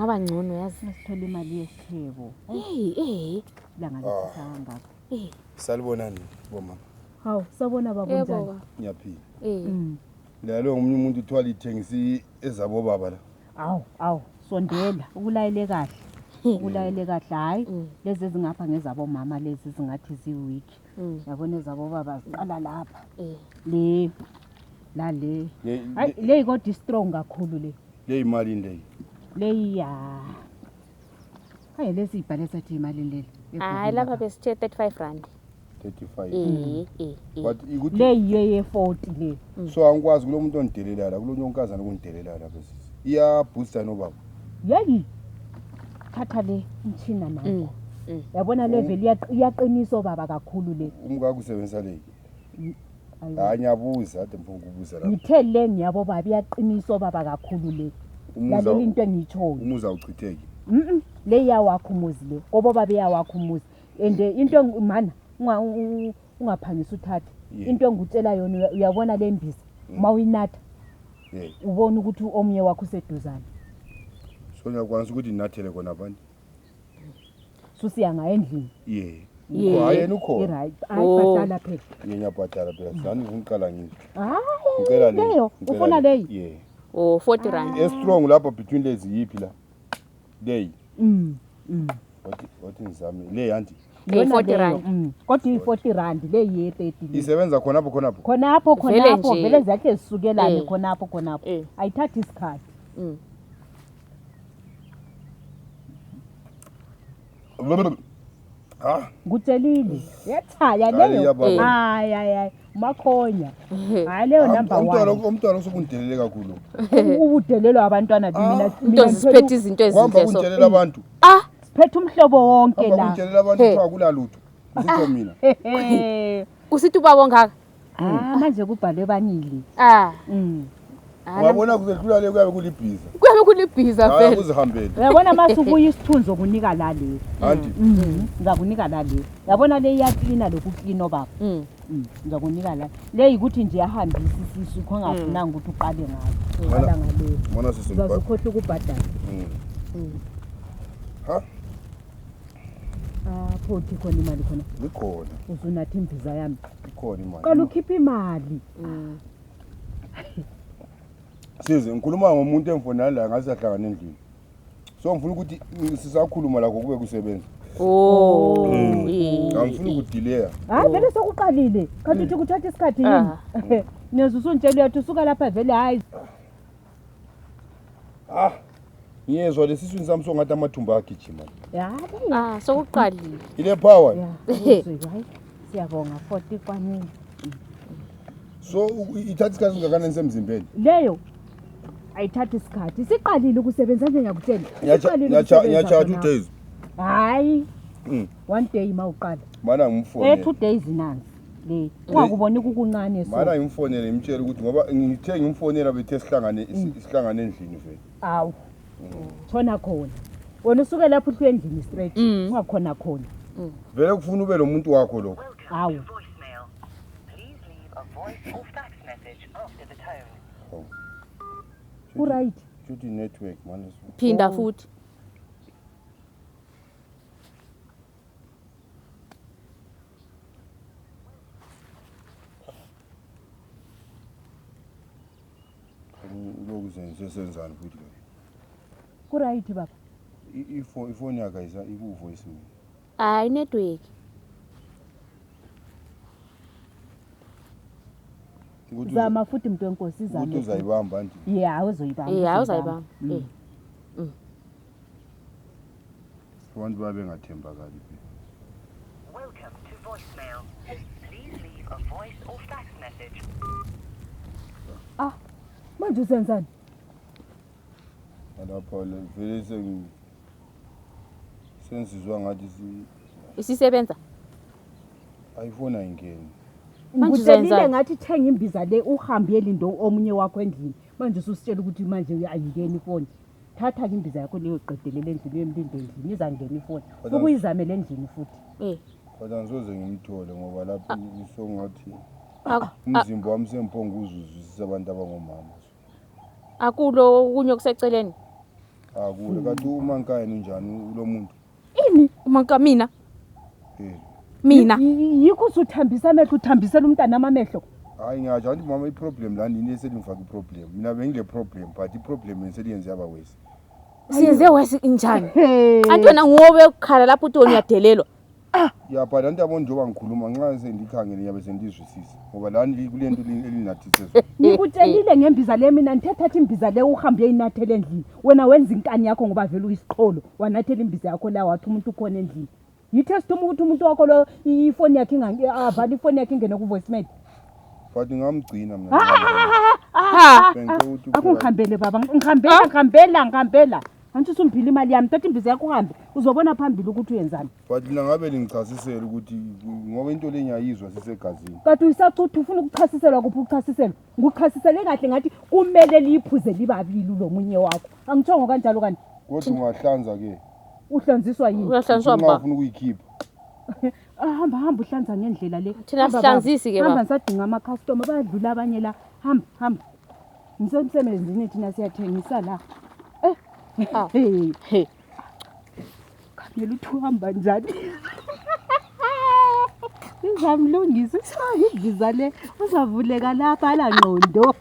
Ngaba ngcono yazi. Sithola imali yesithebo. Langa lithisa kangaka. Salibonani bomama. Hawu, sabona baba njani? Ngiyaphila. Lalo ngomunye umuntu uthwala ithengisi ezabo baba la. Awu, sondela, ukulayele kahle. Ukulayele kahle hayi. Lezi ezingapha ngezabo mama lezi zingathi ziweek. Yabona ezabo baba ziqala lapha. Le Hayi le ikodi strong kakhulu le. Le imali le. Leya. Hayi lesibhale sathi imali le. Hayi lapha besithe 35 rand. 35. But ikuthi le ye 40 le. So angikwazi kulo muntu ongidelela la, kulo nyonkazana kungidelela la bese. Iya booster no baba. Yeyi. Thatha le umchina nayo. Yabona level iyaqiniso baba kakhulu le. Umka kusebenzisa le. Hayi ngiyabuza ade mfuna ukubuza la. Ngithe le ngiyabo baba iyaqiniso baba kakhulu le. Lalela into engitshoyo. Umuza uchitheke. Le yawakho umuzi le. Kobo babe yawakho umuzi. Ende into mana ungaphangisa uthathe. Into engutshela yona uyabona le mbiza. Uma uyinatha. Ubona ukuthi omnye wakho useduzana. So ngiyakwazi ukuthi ninathele khona abantu. Susiya ngaendlini. Hayi ukhona. Right. Ayibhatala phela. Ngiyabhatala phela. Sani ngiqala ngizo. Ngicela leyo. Ufuna leyo? 40 rand. Strong lapha between lezi yipi la. Day. What ngizame le yanti. Le 40 rand. Kodwa i40 rand le ye 30. Isebenza khonapho. Khonapho vele zakhe zisukelane khonapho. Ayithathi isikhathi. Ngutshelile. Yethaya leyo. Hayi. Makhonya. Hayi leyo number 1. Umntwana usokundelele kakhulu. Ubudelelwa abantwana mina. Into ziphethe izinto ezinhle so. Kwamba kundelela abantu. Siphethe umhlobo wonke la. Kundelela abantu kwa kulalutho. Usitho mina. Usithi ubaba ngaka. Manje kubhalwe banili. Wabona kuzehlula le kuyabe kulibhiza. Kuyabe kulibhiza phela. Hayi uzihambele. Uyabona masubuya isithunzo kunika la le. Anti. Ngizakunika la le. Yabona le iyaklina lokuklino baba. Ngizakunika la. Le ukuthi nje yahambisa isisu khongafunanga ukuthi uqale ngayo. Qala ngale. Mona sisi. Uzokhohle ukubhadala. Phothi khona imali khona. Likhona. Uzunathi imbiza yami. Likhona imali. Qala ukhipha imali. Size ngikhuluma ngomuntu emfonana la ngasahlangana endlini. So ngifuna ukuthi sisakhuluma la kube kusebenza. Ngifuna ukudelaya. Vele sokuqalile. Kanti uthi kuthatha isikhathi yini? Neza usuntshela uyathi usuka lapha vele hayi. Ngiyezwa lesiswini sami songathi amathumba agijima. Sokuqalile. Ile power. Siyabonga 40 kwanini. So ithatha isikhathi singakanani semzimbeni? Leyo ayithatha isikhathi. Siqalile ukusebenza nje ngiyakutshela. Ngiyacha 2 days. Hayi. 1 day mawuqala. Mana ngimfonele. 2 days nansi. Le ungakubona ukukuncane so. Mana ngimfonele ngimtshela ukuthi ngoba ngithe ngimfonela bethe sihlangane endlini vele. Awu. Thona khona. Wona usuke lapho uhlwe endlini straight. Ungakhona khona. Vele kufuna ube lo muntu wakho lokho. Awu. Right. Judy network man. Phinda futhi. Lokuzenze senzani futhi. Right baba. Ifoni yakhe iku voice mail. Hayi network. Zama futhi mntu wenkosi zama. Ukuthi uzayibamba nje. Awuzoyibamba. Awuzayibamba. Abantu babe ngathembakali. Welcome to voicemail. Please leave a voice or fax message. Manje usenzani? Lapha vele sensizwa ngathi isisebenza. ayifona ingene. Manje Ngithelile ngathi thenga imbiza le uhambe elindo omunye wakho endlini. Manje ususitshela ukuthi manje ayingeni ifoni. Thatha imbiza yakho leyo qedelele endlini yemlindo endlini izangena ifoni. Ukuyizamela endlini futhi. Kodwa ngizoze ngimthole ngoba lapho isongathi umzimba wami semphongo uzuzisa abantu abangomama. Akulo kunye kuseceleni. Akule kanti umankayini unjani lo muntu? Ini Umanka mina. Eh. Mina. yikho usuthambisa amehlo uthambisela umntana amamehlo. Hayi ngiyatsho anti mama i-problem lani yini eselingifaka i-problem. Mina bengile problem but i-problem yeseliyenze yaba wesi. Siyenze wesi njani? Hey. Antona ngobe ukukhala lapho uthi uyadelelwa. Ya but anti yabona njengoba ngikhuluma nxa sendikhangele ngiyabe sendizwisisa ngoba lani kule nto elinathise zona. Ngikutshelile ngembiza le mina ngithethatha imbiza le uhambe uyinathela endlini. Wena wenza inkani yakho ngoba vele uyisiqholo. Wanathela imbiza yakho la wathi umuntu ukhona endlini. Yithe sithuma ukuthi umuntu wakho lo ifoni yakhe avala ifoni yakhe ingene ku voicemail. But ngamgcina mina. Ha. Akungihambele baba ngihambela. Anti usumphila imali yami thatha imbiza yakho uhambe uzobona phambili ukuthi uyenzani. But mina ngabe lingichasisela ukuthi ngoba into le ngiyayizwa sisegazini. Kanti uyisacutha ufuna ukuchasiselwa kuphi ukuchasiselwa? Ngikuchasisele kahle ngathi kumele liphuze libabili lo munye wakho. Angitshongo kanjalo kanti. Kodwa ungahlanza ke. Uhlanziswa yini? Uyahlanziswa baba. Ungafuna ukuyikhipha. Hamba uhlanza ngendlela le. Thina sihlanzisi ke Hamba baba. ngisadinga ama customer bayadlula abanye la. Hamba. Ngisemsebenzini thina siyathengisa la. Hey. Khangela ukuthi uhamba njani. Izamlungisa imbiza le uzavuleka lapha la ngqondo.